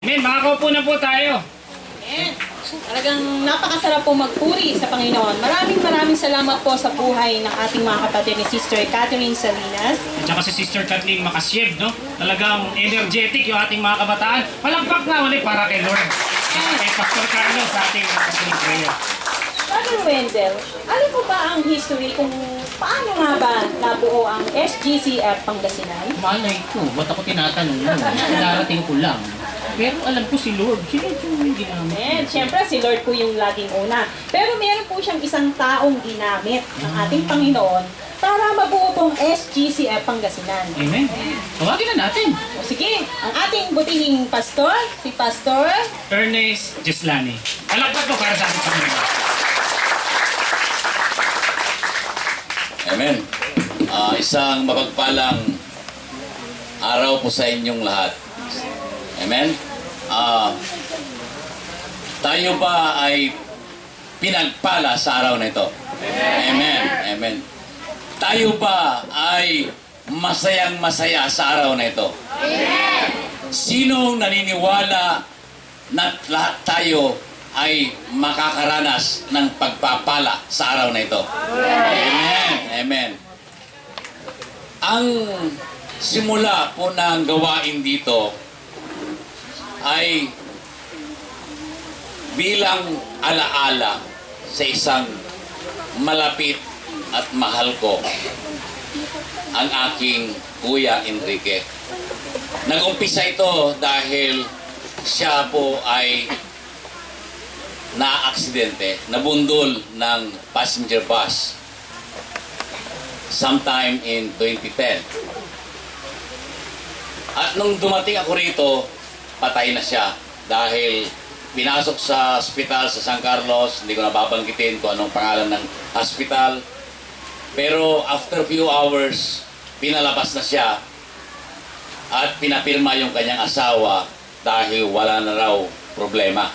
Amen, makakaupo na po tayo. Amen. Talagang napakasarap po magpuri sa Panginoon. Maraming salamat po sa buhay ng ating mga kapatid ni Sister Catherine Salinas. At saka si Sister Kathleen Makasyeb, no? Talagang energetic yung ating mga kabataan. Palakpak na ulit para kay Lord. At kay Pastor Carlos sa ating prayer. Father Wendell, ano po ba ang history kung paano nga ba nabuo ang SGCF Pangasinan? Malay ko, ba't ako tinatanong mo? Darating ko lang. Pero alam ko si Lord yung ginamit. Siyempre, si Lord po yung laging una. Pero meron po siyang isang taong ginamit ng ating Panginoon para mabuo pong SGCF Pangasinan. Amen. Tawagin na natin. O sige, ang ating butihing pastor, si Pastor Ernest Gislani. Palakpak po para sa ating Panginoon. Amen. Isang mapagpalang araw po sa inyong lahat. Amen. Tayo ba ay pinagpala sa araw na ito? Amen. Amen. Tayo ba ay masayang-masaya sa araw na ito? Amen. Sinong naniniwala na lahat tayo ay makakaranas ng pagpapala sa araw na ito? Amen. Amen. Ang simula po ng gawain dito ay bilang alaala sa isang malapit at mahal ko, ang aking Kuya Enrique. Nag-umpisa ito dahil siya po ay na-aksidente, nabundol ng passenger bus sometime in 2010. At nung dumating ako rito, patay na siya dahil pinasok sa hospital sa San Carlos. Hindi ko nababanggitin kung anong pangalan ng hospital. Pero after few hours, pinalabas na siya at pinapirma yung kanyang asawa dahil wala na raw problema.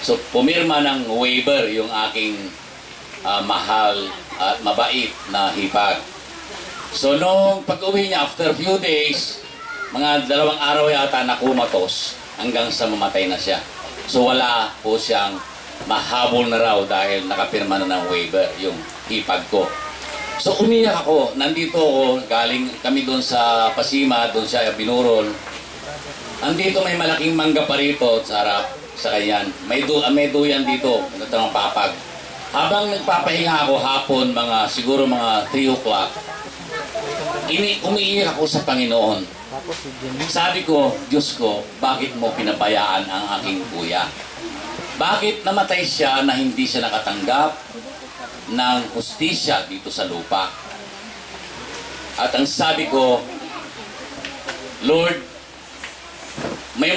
So pumirma ng waiver yung aking mahal at mabait na hipag. So nung pag-uwi niya after few days, mga 2 araw yata na kumatos hanggang sa mamatay na siya. So wala po siyang mahabol na raw dahil nakapirma na ng waiver yung hipag ko. So umiyak ako, nandito ako, galing kami doon sa Pasima, doon siya binurol. Nandito may malaking mangga pa rito sa harap, sa kanyan. May duyan dito, natang papag. Habang nagpapahinga ako hapon, siguro mga 3 o'clock, umiiyak ako sa Panginoon. Sabi ko, Diyos ko, bakit mo pinabayaan ang aking kuya? Bakit namatay siya na hindi siya nakatanggap ng hustisya dito sa lupa? At ang sabi ko, Lord, may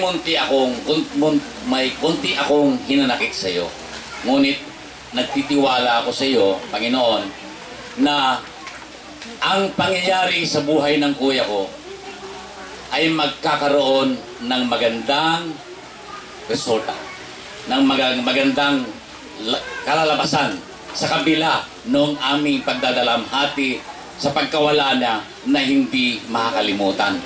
konti akong hinanakit sa iyo. Ngunit nagtitiwala ako sa iyo, Panginoon, na ang pangyayari sa buhay ng kuya ko ay magkakaroon ng magandang resulta, ng magandang kalalabasan sa kabila ng aming pagdadalamhati sa pagkawala niya na hindi makakalimutan.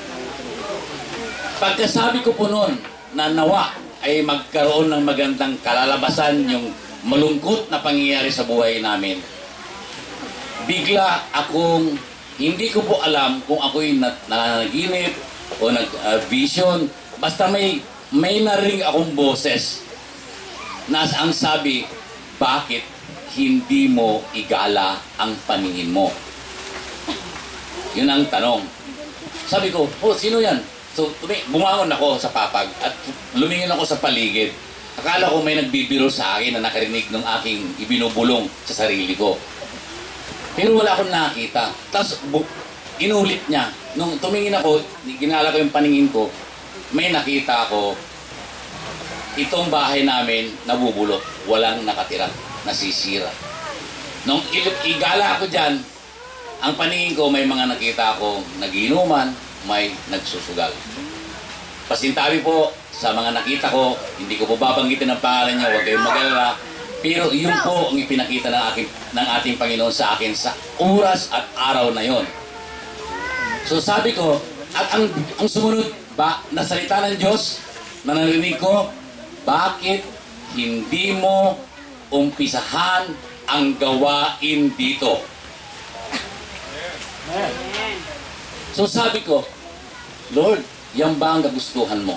Pagkasabi ko po noon na nawa ay magkaroon ng magandang kalalabasan yung malungkot na pangyayari sa buhay namin, bigla akong hindi ko po alam kung ako'y nanaginip o nag-vision. Basta may narinig akong boses na ang sabi, bakit hindi mo igala ang paningin mo? Yun ang tanong. Sabi ko, sino yan? So bumangon ako sa papag at lumingin ako sa paligid. Akala ko may nagbibiro sa akin na nakarinig ng aking ibinubulong sa sarili ko. Pero wala akong nakita. Tapos inulit niya. Nung tumingin ako, ginala ko yung paningin ko, may nakita ako, itong bahay namin nabubulok, walang nakatira, nasisira. Nung igala ako dyan, ang paningin ko may mga nakita ako nagiinuman, may nagsusugal. Pasintabi po sa mga nakita ko, hindi ko po babanggitin ang pangalan niya, huwag kayong mag-alala. Pero yun po ang ipinakita ng ating Panginoon sa akin sa oras at araw na yon. So sabi ko, at ang sumunod ba na salita ng Diyos na narinig ko, bakit hindi mo umpisahan ang gawain dito? So sabi ko, Lord, yan ba ang kagustuhan mo?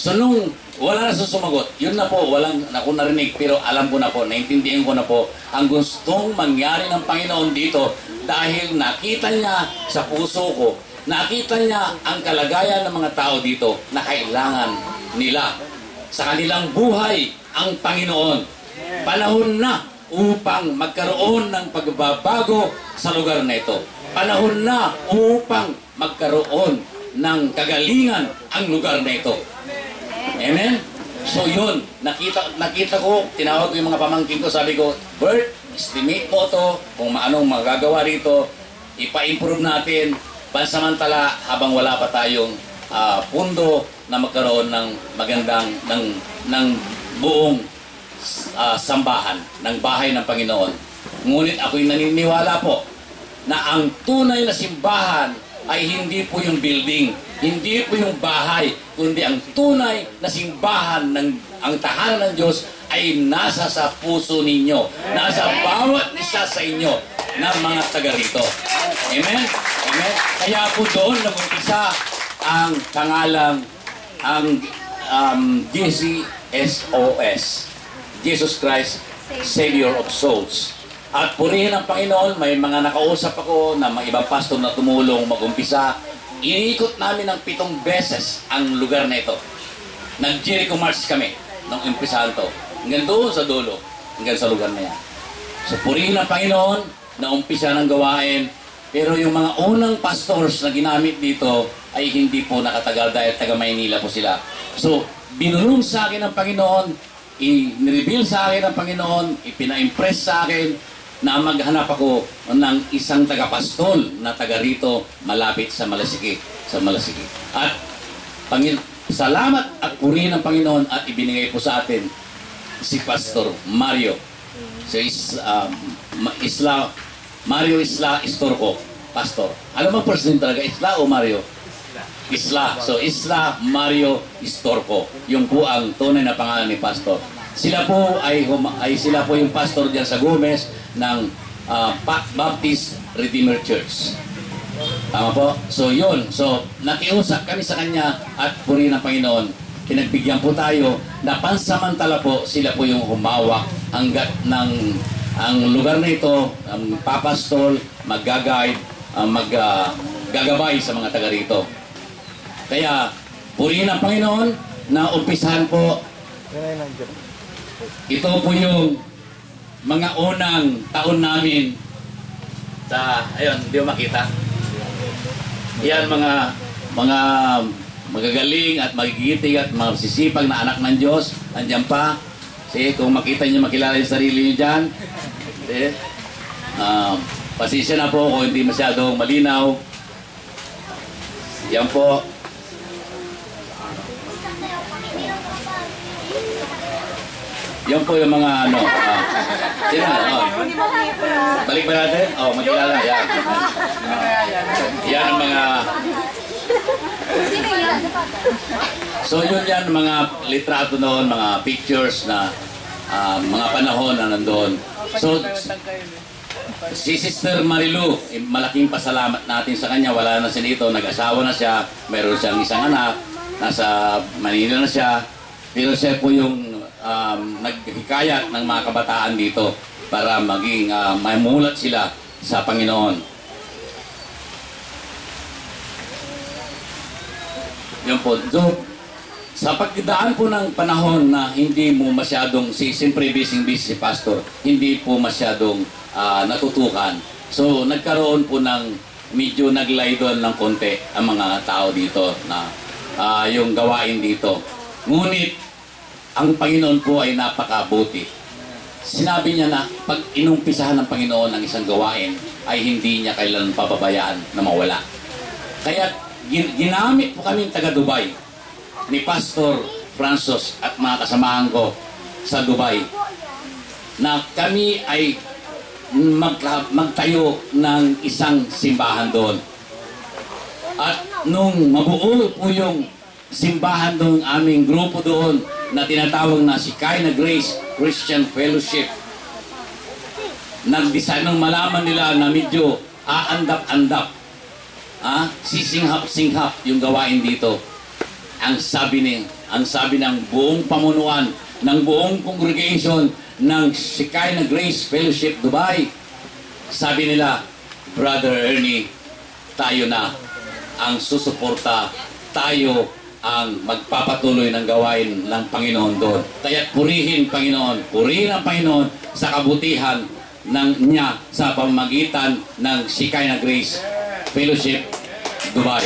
So nung wala na sumagot, yun na po, walang ako narinig, pero alam ko na po, naintindihan ko na po, ang gustong mangyari ng Panginoon dito dahil nakita niya sa puso ko, nakita niya ang kalagayan ng mga tao dito na kailangan nila sa kanilang buhay ang Panginoon. Panahon na upang magkaroon ng pagbabago sa lugar na ito. Panahon na upang magkaroon ng kagalingan ang lugar na ito. Amen? So yun, nakita ko, tinawag ko yung mga pamangkin ko, sabi ko, Bert, estimate mo to kung anong magagawa rito, ipa-improve natin, pansamantala habang wala pa tayong pundo na magkaroon ng magandang, ng buong sambahan, ng bahay ng Panginoon. Ngunit ako'y naniniwala po na ang tunay na simbahan ay hindi po yung building, hindi po yung bahay, kundi ang tunay na simbahan ng ang tahanan ng Diyos ay nasa sa puso ninyo, nasa bawat isa sa inyo na mga taga rito. Amen? Amen? Kaya po doon nag-umpisa ang pangalang GCSOS, Jesus Christ, Savior of Souls. At purihin ang Panginoon, may mga nakausap ako na mga ibang pastor na tumulong mag-umpisa. Iniikot namin ng 7 beses ang lugar na ito. Nag-Jericho March kami nung umpisahan to. Hanggang doon sa dulo, hanggang sa lugar na yan. So purihin ang Panginoon na umpisa ng gawain. Pero yung mga unang pastors na ginamit dito ay hindi po nakatagal dahil taga Maynila po sila. So binulong sa akin ng Panginoon, i-reveal sa akin ng Panginoon, ipina-impress sa akin na maghanap ako ng isang taga-pastol na taga rito malapit sa Malasiki. At salamat at purihin ng Panginoon at ibinigay po sa atin si Pastor Mario. So Mario Isla Istorco, pastor. Alam mo first name talaga, Isla o Mario? Isla. So Isla Mario Istorco. Yung po ang tunay na pangalan ni pastor. Sila po sila po yung pastor diyan sa Gomez ng Baptist Redeemer Church. Tama po? So yun. So nakiusap kami sa kanya at purihin ng Panginoon. Pinagbigyan po tayo na pansamantala po sila po yung humawak hanggat ng ang lugar na ito, ang papastol, mag-guide, mag-gagabay sa mga taga rito. Kaya purihin ng Panginoon na umpisahan po. Ito po yung mga unang taon namin sa, ayun, hindi mo makita. Yan mga magagaling at magigiting at magsisipag na anak ng Diyos. Andiyan pa. See, kung makita niyo, makilala yung sarili niyo dyan. See? Pasensya na po kung hindi masyadong malinaw. Yan po. Yan po yung mga ano. Sino na? Balik ba natin? Magkilala. Yan. Yan ang mga... So yun yan, mga litrato noon, mga pictures na mga panahon na nandoon. So si Sister Marilu, malaking pasalamat natin sa kanya. Wala na siya dito, nag-asawa na siya, mayroon siyang isang anak, nasa Manila na siya. Pero siya po yung naghikayat ng mga kabataan dito para maging mamulat sila sa Panginoon. Yun po. So, sa pagdaan po ng panahon na hindi mo masyadong, siyempre busy si pastor, hindi po masyadong natutukan. So, nagkaroon po ng medyo naglay doon ng konti ang mga tao dito na yung gawain dito. Ngunit, ang Panginoon po ay napakabuti. Sinabi niya na pag inumpisahan ng Panginoon ang isang gawain, ay hindi niya kailan pababayaan na mawala. Kaya, ginamit po kami taga Dubai ni Pastor Francis at mga kasamahan ko sa Dubai na kami ay magtayo ng isang simbahan doon. At nung mabuo po yung simbahan doon, aming grupo doon na tinatawag na Shekinah Grace Christian Fellowship. Nag-design ng malaman nila na medyo aandap-andap. Sisinghap-singhap yung gawain dito. Ang sabi ng buong pamunuan, ng buong congregation ng Shekinah Grace Fellowship Dubai, sabi nila, Brother Ernie, tayo na ang susuporta, tayo ang magpapatuloy ng gawain ng Panginoon doon. Kaya purihin Panginoon, purihin ang Panginoon sa kabutihan niya sa pamamagitan ng Shekinah Grace Fellowship Dubai.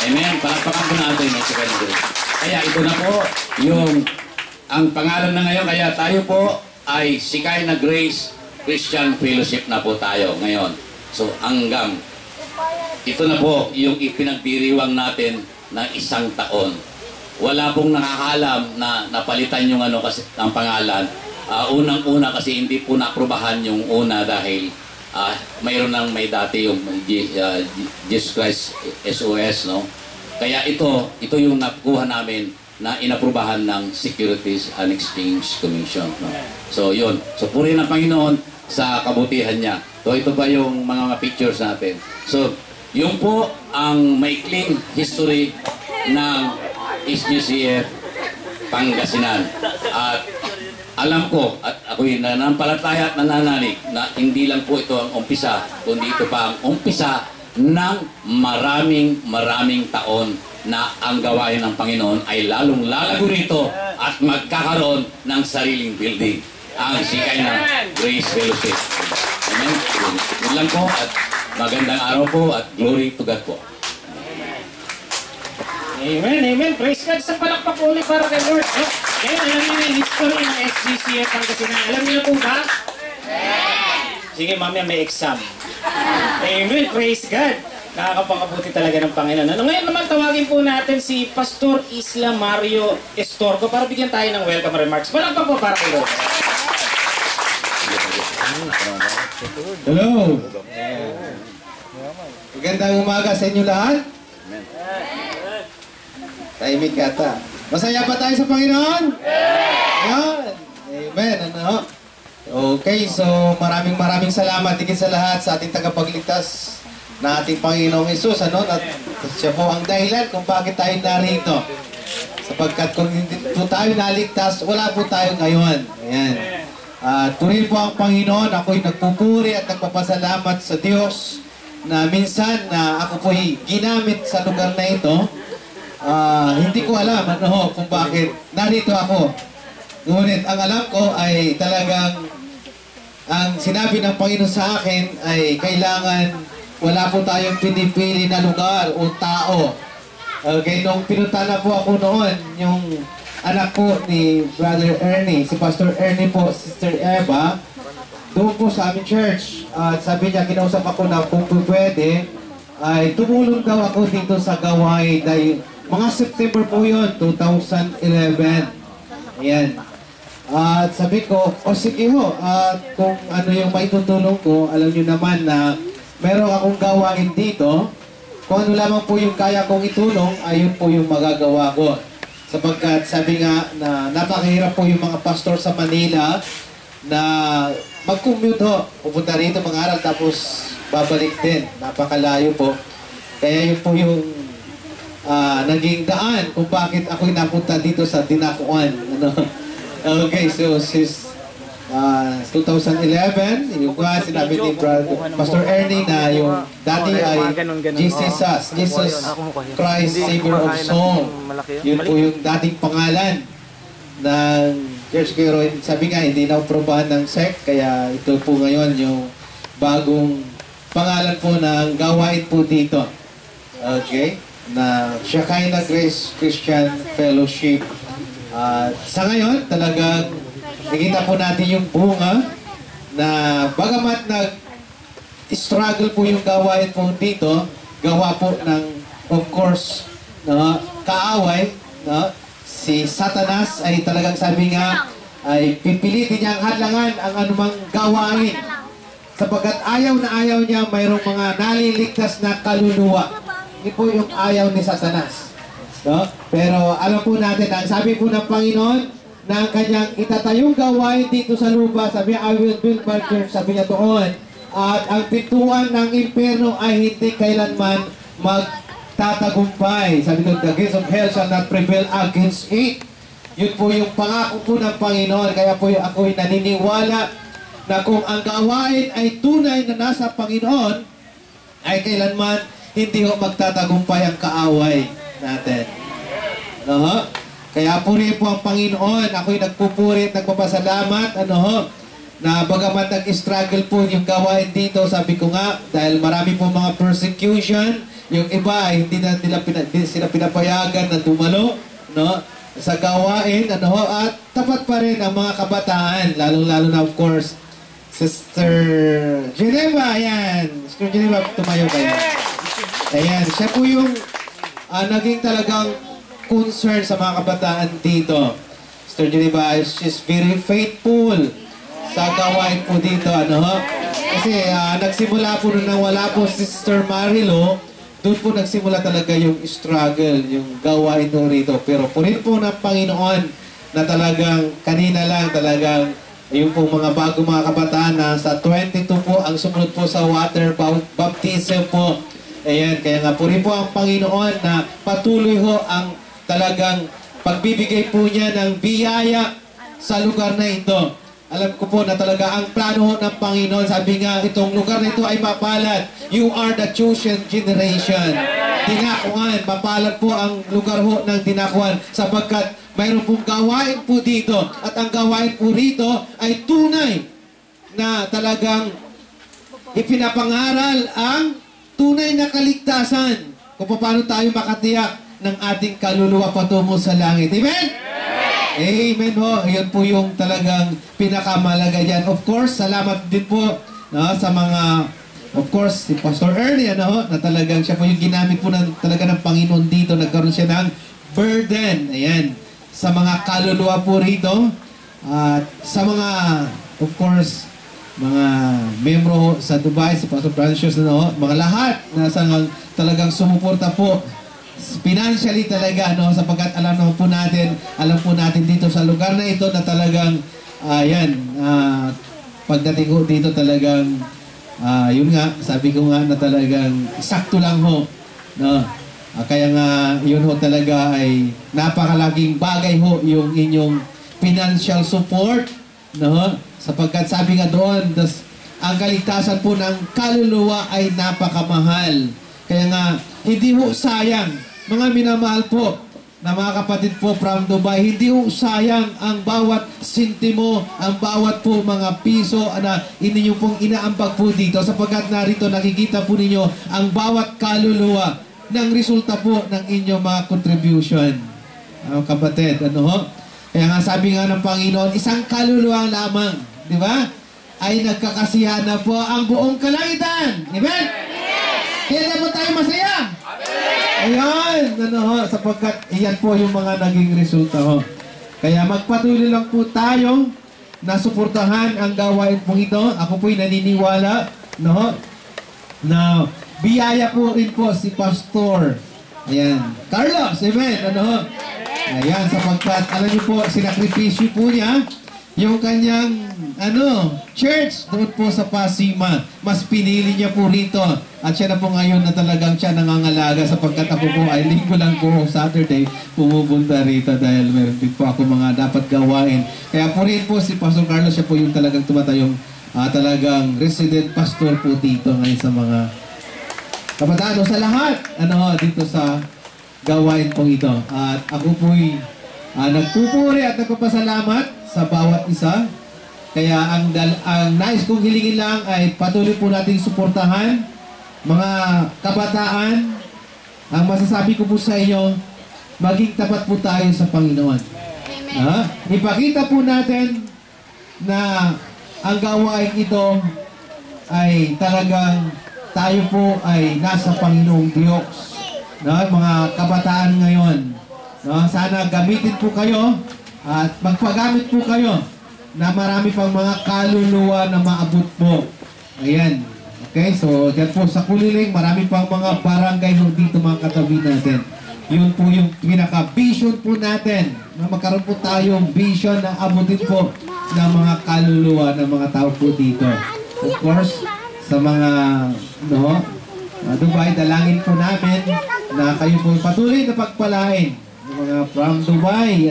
Amen. Palakpakan po natin ng Shekinah Grace. Kaya ito na po ang pangalan na ngayon. Kaya tayo po ay Shekinah Grace Christian Fellowship na po tayo ngayon. So hanggang ito na po yung ipinagdiriwang natin na 1 taon. Wala pong nakakalam na napalitan yung kasi ang pangalan. Unang-una kasi hindi po naaprubahan yung una dahil mayroon nang may dati yung Jesus Christ SOS, no? Kaya ito yung nakuha namin na inaprubahan ng Securities and Exchange Commission, no? So yun. So purihin ang Panginoon sa kabutihan niya. So ito pa yung mga pictures natin. So yung po ang maikling history ng SGCF Pangasinan. At alam ko, at ako'y nanampalataya at nananalig na hindi lang po ito ang umpisa, kundi ito pa ang umpisa ng maraming taon na ang gawain ng Panginoon ay lalong lalago rito at magkakaroon ng sariling building, ang Shekinah Grace Fellowship. Amen? Yun lang po at magandang araw po at glory to God po. Amen, amen. Praise God. Sa palakpak ulit para kay Lord. Kaya alam niyo yung history ng SGCF Pangasinan. Alam niyo po ba? Sige, mamaya may exam. Amen. Praise God. Nakakapakabuti talaga ng Panginoon. Ngayon naman tawagin po natin si Pastor Isla Mario Estorgo para bigyan tayo ng welcome remarks. Palakpak po para kay Lord. Hello. Magandang umaga sa inyo lahat. Tahimik yata. Masaya ba tayo sa Panginoon? Ayan. Amen. Okay, so maraming salamat higit sa lahat sa ating tagapagligtas na ating Panginoong Hesus. At siya po ang dahilan kung bakit tayo narito. Sapagkat kung hindi po tayo naligtas, wala po tayo ngayon. Ayan. Tuloy po ang Panginoon. Ako'y nagpupuri at nagpapasalamat sa Diyos na minsan na ako po'y ginamit sa lugar na ito. Hindi ko alam kung bakit narito ako. Ngunit ang alam ko ay talagang ang sinabi ng Panginoon sa akin ay kailangan wala po tayong pinipili na lugar o tao. Okay, nung pinunta na po ako noon, yung anak po ni Brother Ernie, si Pastor Ernie po, Sister Eva, doon po sa aming church. At sabi niya, kinausap ako na kung pwede, ay tumulong daw ako dito sa gawain dahil mga September po yun, 2011. Ayan. At sabi ko, sige ho, kung ano yung maitutulong ko, alam niyo naman na meron akong gawain dito. Kung ano lamang po yung kaya kong itulong, ayun po yung magagawa ko. Sapagkat sabi nga na napakahirap po yung mga pastor sa Manila na mag-commute ho. Pupunta rito mag-aral tapos babalik din. Napakalayo po. Kaya yun po yung naging daan kung bakit ako'y napunta dito sa Dinakuan. Okay, so since 2011, yung sinabi ni Pastor Ernie na yung dati ay Jesus Christ Savior of Soul. Yun po yung dating pangalan ng church. Pero sabi nga, hindi na aprobahan ng SEC, kaya ito po ngayon yung bagong pangalan po ng gawain po dito. Okay? Na Shekinah Grace Christian Fellowship. Sa ngayon, talagang nakita po natin yung bunga na bagamat nag-struggle po yung gawain po dito, gawa po ng, of course, kaaway, si Satanas ay talagang sabi nga, ay pipilitin niyang hadlangan ang anumang gawain. Sapagkat ayaw na ayaw niya mayroong mga naliligtas na kaluluwa. Hindi po yung ayaw ni Satanas. No? Pero alam po natin, ang sabi po ng Panginoon, na ang kanyang itatayong gawain dito sa lupa, sabi niya, I will build my church, sabi niya doon. At ang pintuan ng impyerno ay hindi kailanman magtatagumpay. Sabi doon, the gates of hell shall not prevail against it. Yun po yung pangako po ng Panginoon. Kaya po ako'y naniniwala na kung ang gawain ay tunay na nasa Panginoon, ay kailanman hindi ho magtatagumpay ang kaaway natin. No? Kaya puri po ang Panginoon. Ako'y nagpupuri at nagpapasalamat. Na bagamat nag-struggle po yung gawain dito, sabi ko nga, dahil marami po mga persecution, yung iba ay hindi sila pinapayagan na dumalo, no? Sa gawain, at tapat pa rin ang mga kabataan, lalong-lalo na of course, Sister Geneva, ayan. Sister Geneva, tumayo kayo. Ayan, siya po yung naging talagang concern sa mga kabataan dito. Sister Geneva, she's very faithful sa gawain po dito, Kasi nagsimula po nung wala po si Sister Marilo, doon po nagsimula talaga yung struggle, yung gawain po rito. Pero punin po ng Panginoon na talagang kanina lang talagang yung po mga bago mga kabataan na sa 22 po ang sumunod po sa water baptism po. Ayan, kaya nga punin po ang Panginoon na patuloy ho ang talagang pagbibigay po niya ng biyaya sa lugar na ito. Alam ko po na talaga ang plano ng Panginoon, sabi nga, itong lugar na ito ay mapalad. You are the chosen generation. Dinakuan, mapalad po ang lugar ho ng dinakuan sapagkat mayroon pong gawain po dito. At ang gawain po rito ay tunay na talagang ipinapangaral ang tunay na kaligtasan kung paano tayo makatiyak ng ating kaluluwa patungo sa langit. Amen? Amen ho. Yun po yung talagang pinakamalaga yan. Of course, salamat din po sa mga, of course, si Pastor Ernie, na talagang siya po yung ginamit po talaga ng Panginoon dito. Nagkaroon siya ng burden. Ayan. Sa mga kaluluwa po rito. At sa mga, of course, mga membro sa Dubai, si Pastor Francis, mga lahat na talagang sumuporta po financially talaga, sapagkat alam po natin dito sa lugar na ito na talagang pagdating ko dito talagang yun nga, sabi ko nga na talagang sakto lang ho, kaya nga yun ho talaga ay napakalaking bagay ho yung inyong financial support, sapagkat sabi nga doon, ang kaligtasan po ng kaluluwa ay napakamahal. Kaya nga, hindi ho sayang, mga minamahal po, na mga kapatid po from Dubai, hindi ho sayang ang bawat sintimo, ang bawat po mga piso na ininyo pong inaambag po dito, sapagkat narito nakikita po ninyo ang bawat kaluluwa ng resulta po ng inyong mga contribution. Kapatid, Kaya nga sabi nga ng Panginoon, isang kaluluwa lamang, di ba? Ay nagkakasiyahan na po ang buong kalangitan. Amen? Kaya po tayo masaya. Ayan, sapagkat iyan po yung mga naging resulta ho. Kaya magpatuloy lang po tayo na suportahan ang gawain po ito. Ako po'y naniniwala, na biyaya po rin po si Pastor. Ayan, Carlos, amen, Ayan, sapagkat, alam niyo po, sinakripisyo po niya yung kanyang, church doon po sa Pasima. Mas pinili niya po rito. At siya na po ngayon na talagang siya nangangalaga sapagkat ako po ay linggo lang po Saturday pumupunta rito dahil meron din po ako mga dapat gawain. Kaya po rin po si Pastor Carlos, siya po yung talagang tumatayong talagang resident pastor po dito ngayon sa mga kabataan sa lahat dito sa gawain po ito. At ako po'y nagpupuri at nagpapasalamat sa bawat isa. Kaya ang nais kong hilingin lang ay patuloy po nating suportahan mga kabataan. Ang masasabi ko po sa inyo, maging tapat po tayo sa Panginoon. Ipakita po natin na ang gawain ito ay talagang tayo po ay nasa Panginoong Diyos. Mga kabataan ngayon, sana gamitin po kayo at magpagamit po kayo na marami pang mga kaluluwa na maabot po. Ayan. Okay, so dyan po sa Kuliling, marami pang mga barangay dito mga katabi natin. Yun po yung pinaka-vision po natin, na magkaroon po tayong vision na abutin po ng mga kaluluwa ng mga tao po dito. Of course, sa mga Dubai, dalangin po namin na kayo po patuloy na pagpalain. Yung mga from Dubai,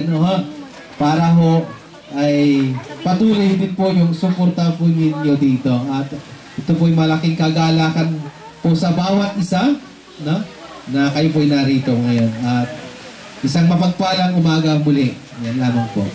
para ho ay patuloy din po yung suporta po ninyo dito. At ito po yung malaking kagalakan po sa bawat isa, na kayo po'y narito ngayon. At isang mapagpalang umaga muli. Yan lamang po.